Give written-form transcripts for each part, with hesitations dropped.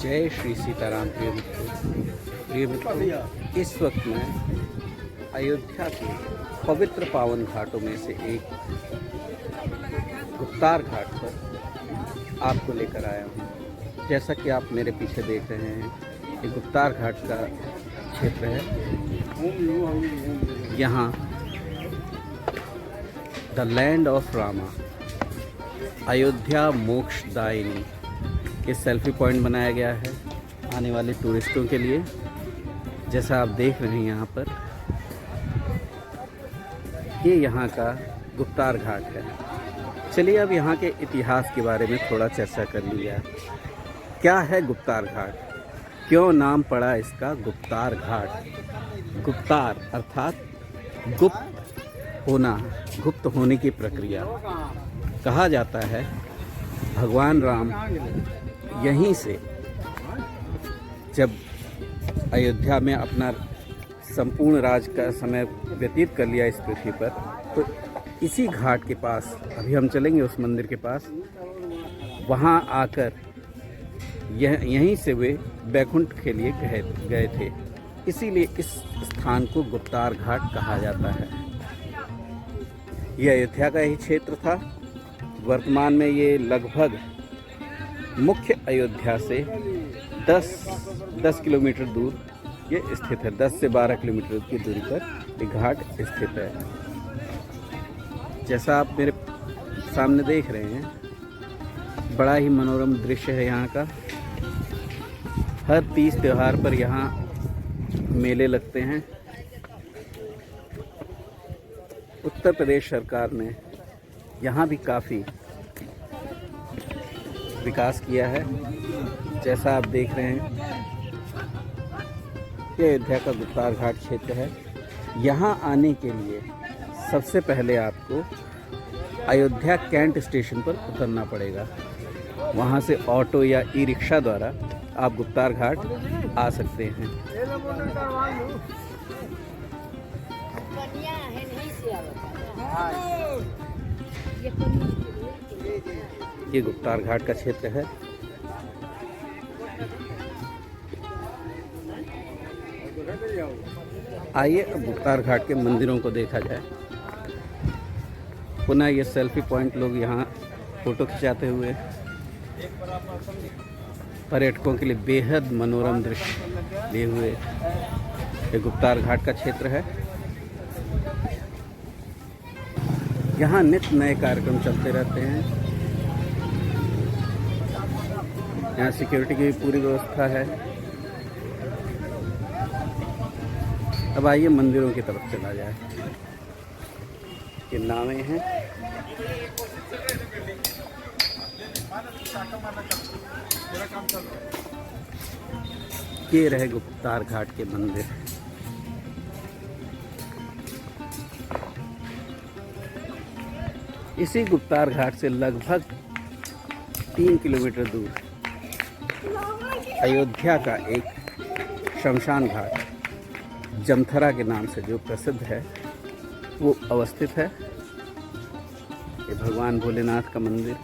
जय श्री सीताराम। प्रिय मित्रों, इस वक्त मैं अयोध्या के पवित्र पावन घाटों में से एक गुप्तार घाट पर आपको लेकर आया हूँ। जैसा कि आप मेरे पीछे देख रहे हैं, ये गुप्तार घाट का क्षेत्र है। यहाँ the land of Rama, Ayodhya मोक्षदायिनी, ये सेल्फी पॉइंट बनाया गया है आने वाले टूरिस्टों के लिए। जैसा आप देख रहे हैं यहाँ पर, ये यहाँ का गुप्तार घाट है। चलिए अब यहाँ के इतिहास के बारे में थोड़ा चर्चा कर लिया। क्या है गुप्तार घाट, क्यों नाम पड़ा इसका गुप्तार घाट? गुप्तार अर्थात गुप्त होना, गुप्त होने की प्रक्रिया। कहा जाता है भगवान राम यहीं से जब अयोध्या में अपना संपूर्ण राज का समय व्यतीत कर लिया इस पृथ्वी पर, तो इसी घाट के पास, अभी हम चलेंगे उस मंदिर के पास, वहाँ आकर यहीं से वे बैकुंठ के लिए गए थे। इसीलिए इस स्थान को गुप्तार घाट कहा जाता है। यह अयोध्या का ही क्षेत्र था। वर्तमान में ये लगभग मुख्य अयोध्या से 10 किलोमीटर दूर ये स्थित है। 10 से 12 किलोमीटर की दूरी पर ये घाट स्थित है। जैसा आप मेरे सामने देख रहे हैं, बड़ा ही मनोरम दृश्य है यहाँ का। हर तीज त्योहार पर यहाँ मेले लगते हैं। उत्तर प्रदेश सरकार ने यहाँ भी काफ़ी विकास किया है। जैसा आप देख रहे हैं, ये अयोध्या का गुप्तार घाट क्षेत्र है। यहाँ आने के लिए सबसे पहले आपको अयोध्या कैंट स्टेशन पर उतरना पड़ेगा। वहाँ से ऑटो या ई रिक्शा द्वारा आप गुप्तार घाट आ सकते हैं। ये गुप्तार घाट का क्षेत्र है। आइए अब गुप्तार घाट के मंदिरों को देखा जाए। पुनः ये सेल्फी पॉइंट, लोग यहाँ फोटो खिंचाते हुए पर्यटकों के लिए बेहद मनोरम दृश्य लिए हुए ये गुप्तार घाट का क्षेत्र है। यहाँ नित्य नए कार्यक्रम चलते रहते हैं। यहाँ सिक्योरिटी की पूरी व्यवस्था है। अब आइए मंदिरों की तरफ चला जाए। ये नावें हैं। ये रहे गुप्तार घाट के मंदिर। इसी गुप्तार घाट से लगभग 3 किलोमीटर दूर अयोध्या का एक शमशान घाट, जमथरा के नाम से जो प्रसिद्ध है, वो अवस्थित है। ये भगवान भोलेनाथ का मंदिर।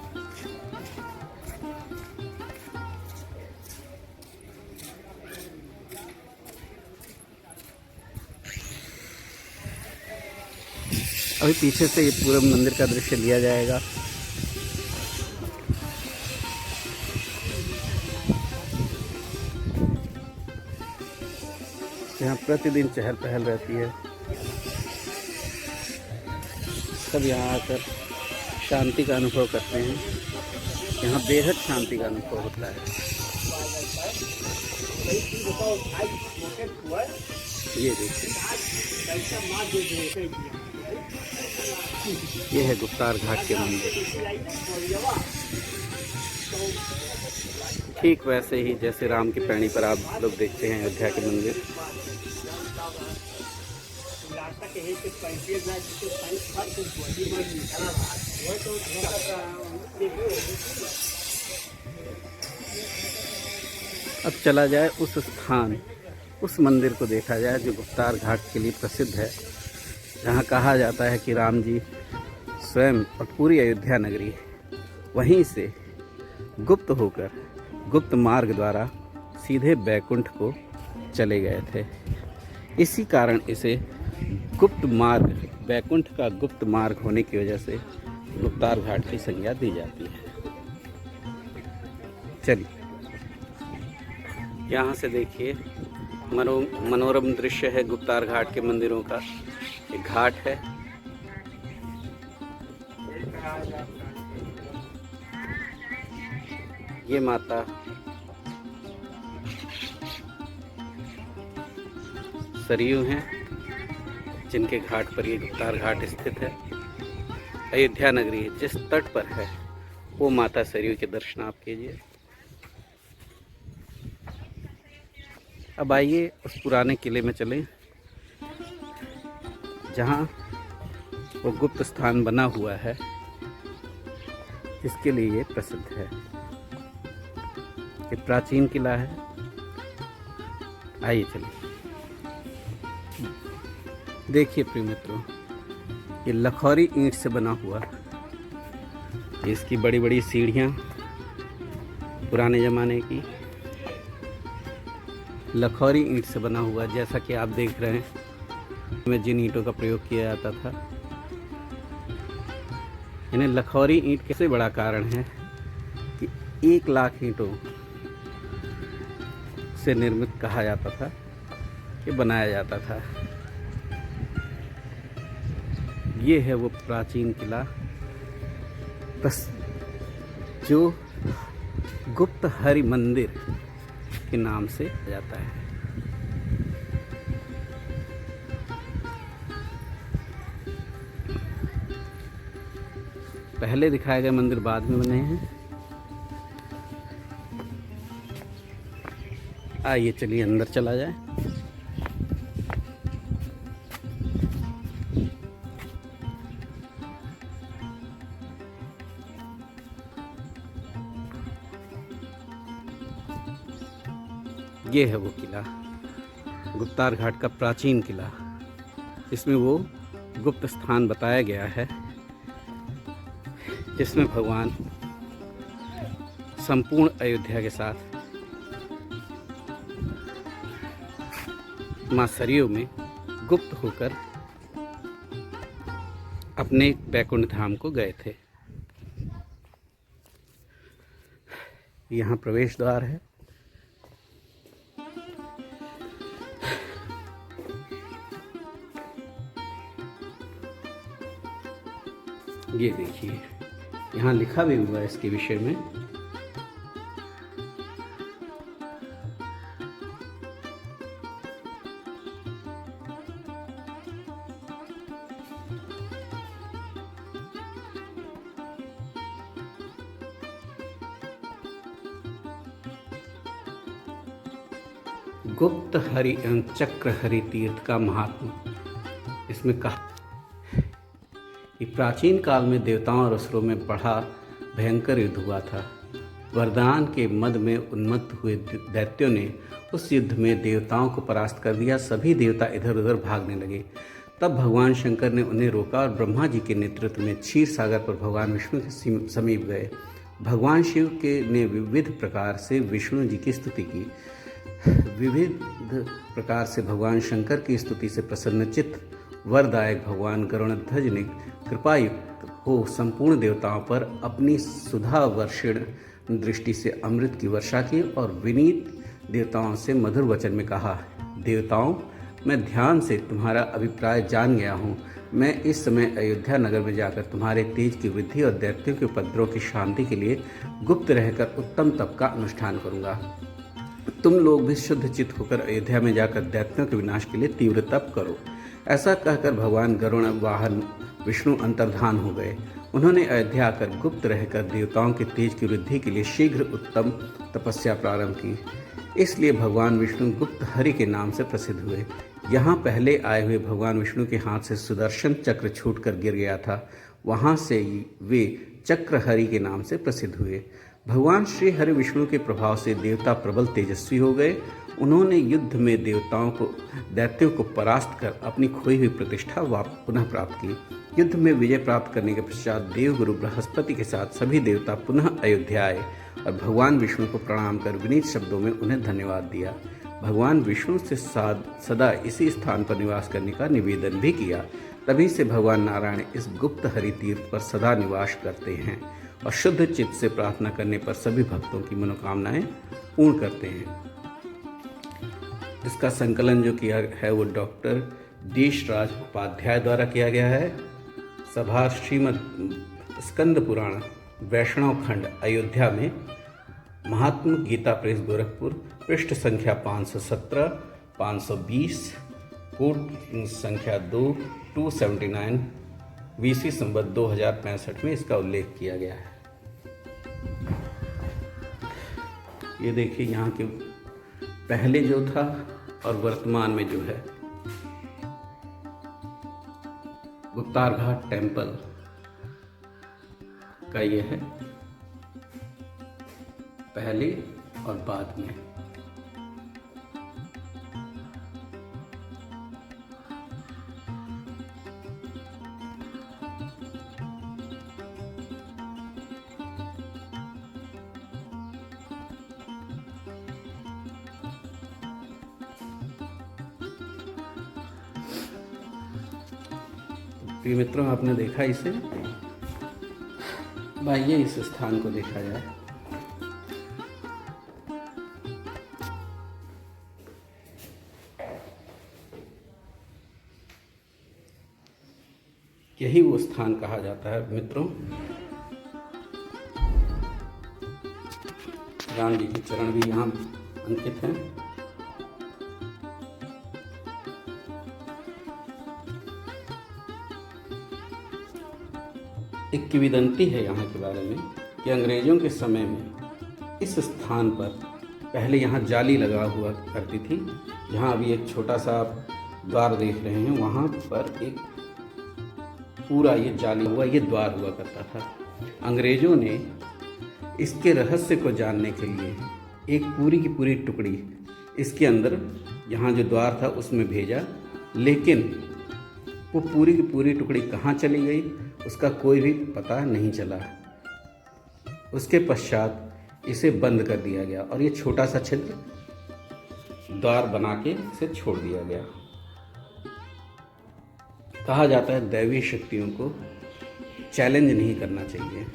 अभी पीछे से ये पूरा मंदिर का दृश्य लिया जाएगा। यहाँ प्रतिदिन चहल पहल रहती है। सब यहाँ आकर शांति का अनुभव करते हैं। यहाँ बेहद शांति का अनुभव होता है। ये देखिए, ये है गुप्तार घाट के मंदिर। ठीक वैसे ही जैसे राम की पैड़ी पर आप लोग देखते हैं अयोध्या के मंदिर। अब चला जाए उस स्थान, उस मंदिर को देखा जाए जो गुप्तार घाट के लिए प्रसिद्ध है, जहाँ कहा जाता है कि राम जी स्वयं और पूरी अयोध्या नगरी वहीं से गुप्त होकर, गुप्त मार्ग द्वारा सीधे बैकुंठ को चले गए थे। इसी कारण इसे गुप्त मार्ग, बैकुंठ का गुप्त मार्ग होने की वजह से गुप्तार घाट की संज्ञा दी जाती है। चलिए यहाँ से देखिए मनोरम दृश्य है गुप्तार घाट के मंदिरों का। एक घाट है, ये माता सरयू हैं जिनके घाट पर ये गुप्तार घाट स्थित है। अयोध्या नगरी जिस तट पर है वो माता सरयू के दर्शन आप कीजिए। अब आइए उस पुराने किले में चलें जहाँ वो गुप्त स्थान बना हुआ है जिसके लिए ये प्रसिद्ध है। ये प्राचीन किला है। आइए चलिए। देखिए प्रिय मित्रों, ये लखौरी ईंट से बना हुआ, इसकी बड़ी बड़ी सीढ़ियाँ पुराने ज़माने की लखौरी ईंट से बना हुआ, जैसा कि आप देख रहे हैं में जिन ईंटों का प्रयोग किया जाता था। इन्हें लखौरी ईंट कैसे बड़ा कारण है कि 1 लाख ईंटों से निर्मित कहा जाता था कि बनाया जाता था। ये है वो प्राचीन किला जो गुप्त हरि मंदिर के नाम से जाता है। पहले दिखाए गए मंदिर बाद में बने हैं। आइए चलिए अंदर चला जाए। ये है वो किला, गुप्तार घाट का प्राचीन किला। इसमें वो गुप्त स्थान बताया गया है जिसमें भगवान संपूर्ण अयोध्या के साथ मां सरयू में गुप्त होकर अपने बैकुंठ धाम को गए थे। यहाँ प्रवेश द्वार है। ये देखिए, यहाँ लिखा भी हुआ है इसके विषय में। गुप्त हरि एवं चक्र हरि तीर्थ का महात्मा इसमें कहा कि प्राचीन काल में देवताओं और असुरों में बड़ा भयंकर युद्ध हुआ था। वरदान के मद में उन्मत्त हुए दैत्यों ने उस युद्ध में देवताओं को परास्त कर दिया। सभी देवता इधर उधर भागने लगे। तब भगवान शंकर ने उन्हें रोका और ब्रह्मा जी के नेतृत्व में क्षीर सागर पर भगवान विष्णु के समीप गए। भगवान शिव के ने विविध प्रकार से विष्णु जी की स्तुति की। विविध प्रकार से भगवान शंकर की स्तुति से प्रसन्नचित्त वरदायक भगवान गरुड़ध्वज ने कृपायुक्त हो संपूर्ण देवताओं पर अपनी सुधा वर्षिण दृष्टि से अमृत की वर्षा की और विनीत देवताओं से मधुर वचन में कहा, देवताओं, मैं ध्यान से तुम्हारा अभिप्राय जान गया हूँ। मैं इस समय अयोध्या नगर में जाकर तुम्हारे तेज की वृद्धि और दैत्यों के उपद्रव की शांति के लिए गुप्त रहकर उत्तम तप का अनुष्ठान करूँगा। तुम लोग भी शुद्ध चित्त होकर अयोध्या में जाकर दैत्यों के विनाश के लिए तीव्र तप करो। ऐसा कहकर भगवान गरुड़ वाहन विष्णु अंतर्धान हो गए। उन्होंने अयोध्या आकर गुप्त रहकर देवताओं के तेज की वृद्धि के लिए शीघ्र उत्तम तपस्या प्रारंभ की। इसलिए भगवान विष्णु गुप्त हरि के नाम से प्रसिद्ध हुए। यहाँ पहले आए हुए भगवान विष्णु के हाथ से सुदर्शन चक्र छूटकर गिर गया था। वहाँ से वे चक्र हरि के नाम से प्रसिद्ध हुए। भगवान श्री हरि विष्णु के प्रभाव से देवता प्रबल तेजस्वी हो गए। उन्होंने युद्ध में दैत्यों को परास्त कर अपनी खोई हुई प्रतिष्ठा पुनः प्राप्त की। युद्ध में विजय प्राप्त करने के पश्चात देवगुरु बृहस्पति के साथ सभी देवता पुनः अयोध्या आए और भगवान विष्णु को प्रणाम कर विनीत शब्दों में उन्हें धन्यवाद दिया। भगवान विष्णु से सदा इसी स्थान पर निवास करने का निवेदन भी किया। तभी से भगवान नारायण इस गुप्त हरि तीर्थ पर सदा निवास करते हैं और शुद्ध चित्त से प्रार्थना करने पर सभी भक्तों की मनोकामनाएं पूर्ण करते हैं। इसका संकलन जो किया है वो डॉक्टर देशराज उपाध्याय द्वारा किया गया है। सभा श्रीमद् स्कंद पुराण वैष्णव खंड अयोध्या में महात्मा गीता प्रेस गोरखपुर, पृष्ठ संख्या 517, 520, कोड संख्या 279, वीसी संवत 2065 में इसका उल्लेख किया गया है। ये देखिए यहाँ के पहले जो था और वर्तमान में जो है गुप्तार घाट टेम्पल का ये है पहले और बाद में। प्रिय मित्रों, आपने देखा इसे, आइए इस स्थान को देखा जाए। यही वो स्थान कहा जाता है मित्रों, राम जी के चरण भी यहाँ अंकित हैं। एक किंवदंती है यहाँ के बारे में कि अंग्रेजों के समय में इस स्थान पर पहले यहाँ जाली लगा हुआ करती थी। जहाँ अभी एक छोटा सा द्वार देख रहे हैं, वहाँ पर एक पूरा ये जाली हुआ ये द्वार हुआ करता था। अंग्रेजों ने इसके रहस्य को जानने के लिए एक पूरी की पूरी टुकड़ी इसके अंदर, यहाँ जो द्वार था उसमें भेजा, लेकिन वो पूरी की पूरी टुकड़ी कहाँ चली गई उसका कोई भी पता नहीं चला। उसके पश्चात इसे बंद कर दिया गया और ये छोटा सा छिद्र द्वार बना के इसे छोड़ दिया गया। कहा जाता है दैवी शक्तियों को चैलेंज नहीं करना चाहिए,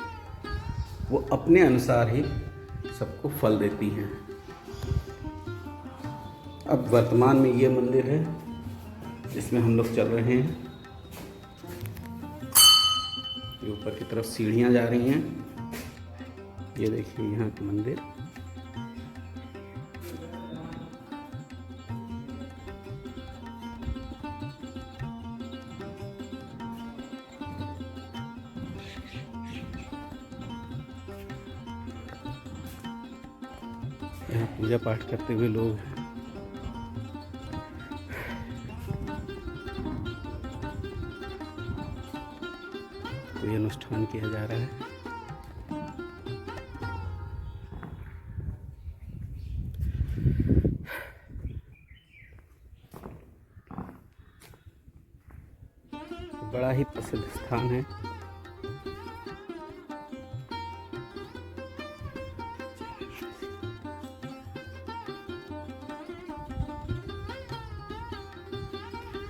वो अपने अनुसार ही सबको फल देती हैं। अब वर्तमान में ये मंदिर है जिसमें हम लोग चल रहे हैं। ये ऊपर की तरफ सीढ़ियां जा रही हैं। ये देखिए यहाँ का मंदिर। यहाँ पूजा पाठ करते हुए लोग हैं। कोई अनुष्ठान किया जा रहा है। बड़ा ही प्रसिद्ध स्थान है।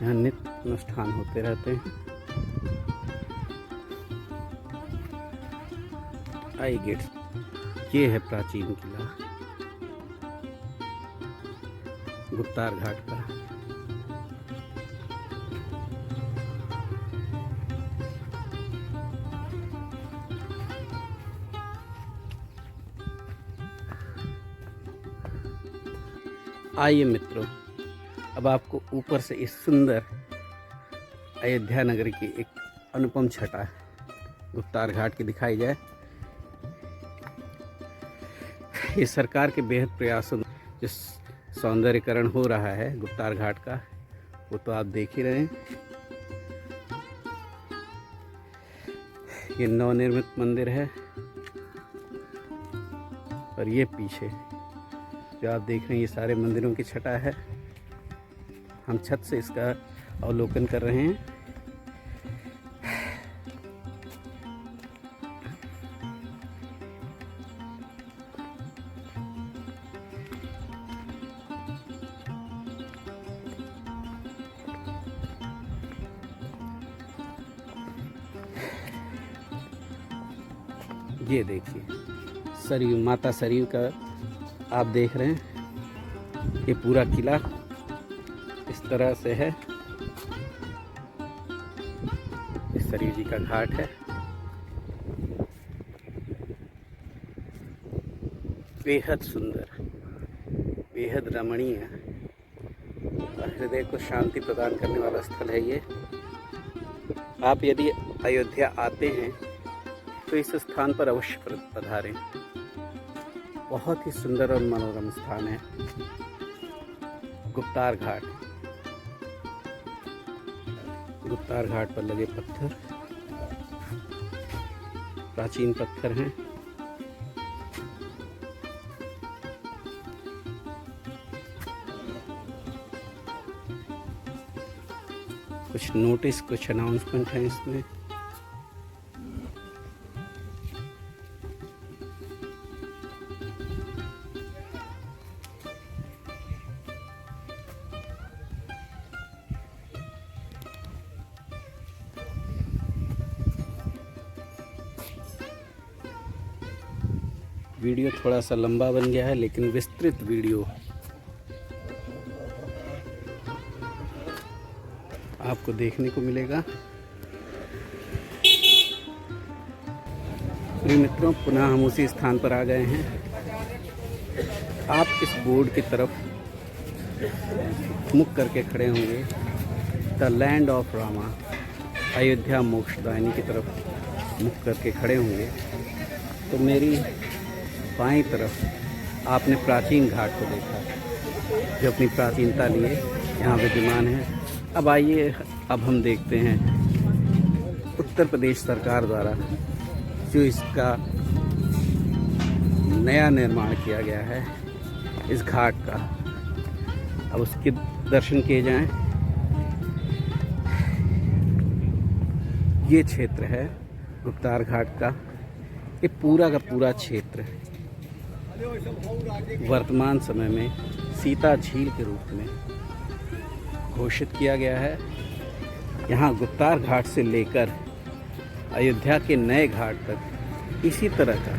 यहाँ नित्य अनुष्ठान होते रहते हैं। आई गेट ये है प्राचीन किला गुप्तार घाट का। आइए मित्रों, अब आपको ऊपर से इस सुंदर अयोध्या नगर की एक अनुपम छटा गुप्तार घाट की दिखाई जाए। ये सरकार के बेहद प्रयासों जो सौंदर्यीकरण हो रहा है गुप्तार घाट का, वो तो आप देख ही रहे हैं। ये नवनिर्मित मंदिर है और ये पीछे जो आप देख रहे हैं ये सारे मंदिरों की छटा है। हम छत से इसका अवलोकन कर रहे हैं। ये देखिए सरयू, माता सरयू का आप देख रहे हैं। ये पूरा किला इस तरह से है। इस सरयू जी का घाट है। बेहद सुंदर, बेहद रमणीय, हृदय को शांति प्रदान करने वाला स्थल है ये। आप यदि अयोध्या आते हैं तो इस स्थान पर अवश्य पधारें। बहुत ही सुंदर और मनोरम स्थान है गुप्तार घाट। गुप्तार घाट पर लगे पत्थर प्राचीन पत्थर हैं। कुछ नोटिस, कुछ अनाउंसमेंट हैं इसमें। वीडियो थोड़ा सा लंबा बन गया है, लेकिन विस्तृत वीडियो आपको देखने को मिलेगा। प्रिय मित्रों, पुनः हम उसी स्थान पर आ गए हैं। आप इस बोर्ड की तरफ मुख करके खड़े होंगे, the land of Rama, Ayodhya मोक्षदायिनी की तरफ मुख करके खड़े होंगे तो मेरी बाईं तरफ आपने प्राचीन घाट को देखा जो अपनी प्राचीनता लिए यहाँ विद्यमान है। अब आइए, अब हम देखते हैं उत्तर प्रदेश सरकार द्वारा जो इसका नया निर्माण किया गया है इस घाट का। अब उसके दर्शन किए जाएं। ये क्षेत्र है गुप्तार घाट का। ये पूरा का पूरा क्षेत्र वर्तमान समय में सीता झील के रूप में घोषित किया गया है। यहाँ गुप्तार घाट से लेकर अयोध्या के नए घाट तक इसी तरह का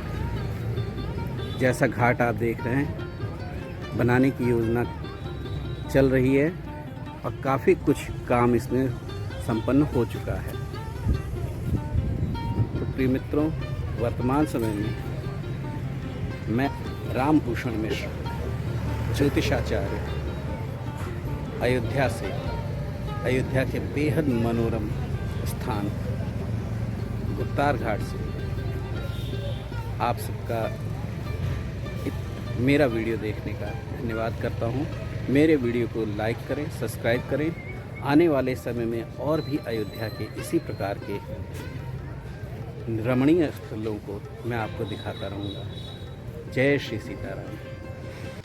जैसा घाट आप देख रहे हैं बनाने की योजना चल रही है और काफ़ी कुछ काम इसमें संपन्न हो चुका है। तो प्रिय मित्रों, वर्तमान समय में मैं रामभूषण मिश्र, ज्योतिषाचार्य, अयोध्या से, अयोध्या के बेहद मनोरम स्थान गुप्तार घाट से आप सबका मेरा वीडियो देखने का धन्यवाद करता हूँ। मेरे वीडियो को लाइक करें, सब्सक्राइब करें। आने वाले समय में और भी अयोध्या के इसी प्रकार के रमणीय स्थलों को मैं आपको दिखाता रहूँगा। जय श्री सीताराम।